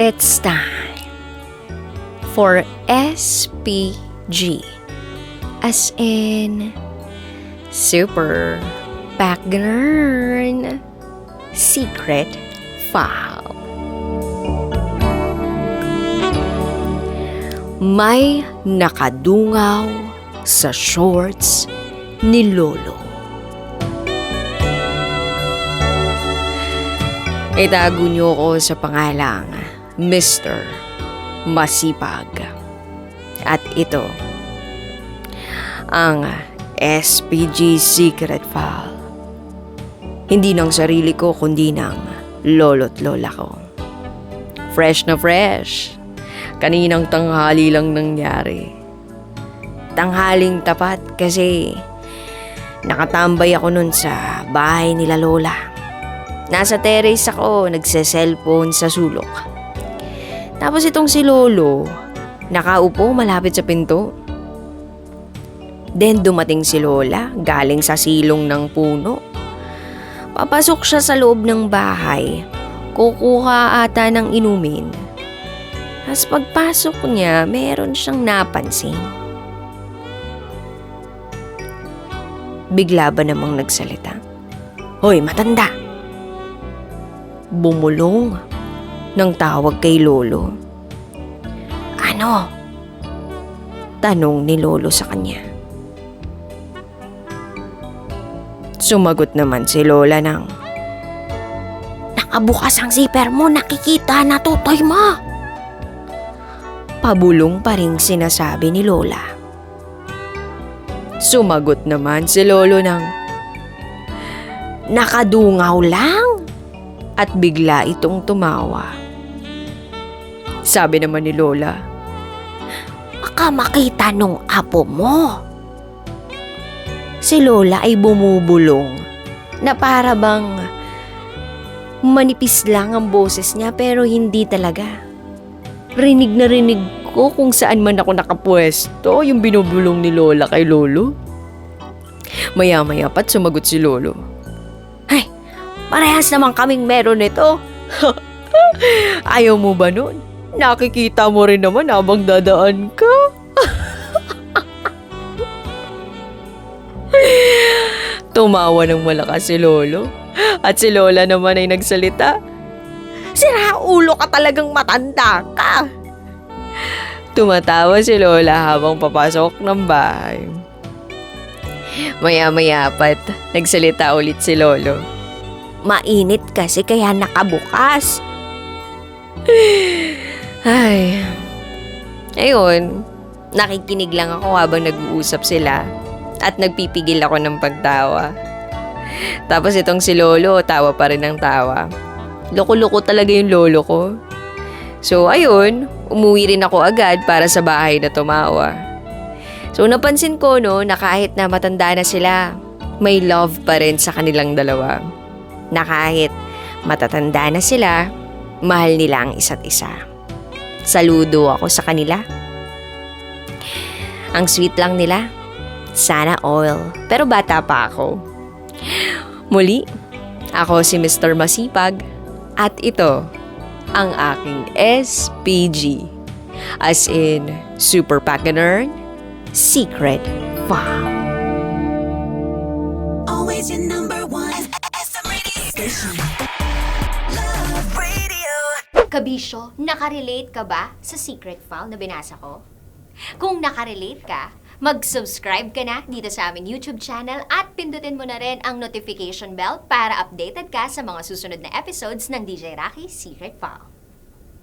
It's time for SPG, as in Super Background Secret File. May nakadungaw sa shorts ni Lolo. Itago niyo ko sa pangalang Mr. Masipag. At ito ang SPG Secret File. Hindi ng sarili ko kundi ng lolo't lola ko. Fresh na fresh. Kaninang tanghali lang nangyari. Tanghaling tapat kasi nakatambay ako nun sa bahay nila lola. Nasa terrace ako, nagse-cellphone sa sulok. Tapos itong si Lolo, nakaupo malapit sa pinto. Then dumating si Lola, galing sa silong ng puno. Papasok siya sa loob ng bahay, kukuha ata ng inumin. Tapos pagpasok niya, meron siyang napansin. Bigla ba namang nagsalita? "Hoy, matanda!" Bumulong ng tawag kay Lolo. "Ano?" tanong ni Lolo sa kanya. Sumagot naman si Lola ng, "Nakabukas ang zipper mo, nakikita na tutoy mo." Pabulong pa ring sinasabi ni Lola. Sumagot naman si Lolo ng, "Nakadungaw lang." At bigla itong tumawa. Sabi naman ni Lola, "Baka makita nung apo mo." Si Lola ay bumubulong na para bang manipis lang ang boses niya pero hindi talaga. Rinig na rinig ko kung saan man ako nakapwesto yung binubulong ni Lola kay Lolo. Maya-maya pa't sumagot si Lolo, "Parehas naman kaming meron nito." "Ayaw mo ba nun? Nakikita mo rin naman habang dadaan ka." Tumawa ng malakas si Lolo. At si Lola naman ay nagsalita, "Sira ulo ka, talagang matanda ka." Tumatawa si Lola habang papasok ng bahay. Maya-maya pat nagsalita ulit si Lolo, "Mainit kasi kaya nakabukas." Ay. Ayun, nakikinig lang ako habang nag-uusap sila at nagpipigil ako ng pagtawa. Tapos itong si Lolo, tawa pa rin ng tawa. Loko-loko talaga yung lolo ko. So ayun, umuwi rin ako agad para sa bahay na tumawa. So napansin ko na kahit na matanda na sila, may love pa rin sa kanilang dalawa. Na kahit matatanda na sila, mahal nila ang isa't isa. Saludo ako sa kanila. Ang sweet lang nila. Sana all. Pero bata pa ako. Muli, ako si Mr. Masipag at ito ang aking SPG. As in, Super Background Secret File. Always your number one. SM Radio Station. Love Radio. Kabisyo, nakarelate ka ba sa secret file na binasa ko? Kung nakarelate ka, mag-subscribe ka na dito sa aming YouTube channel at pindutin mo na rin ang notification bell para updated ka sa mga susunod na episodes ng DJ Rocky Secret File.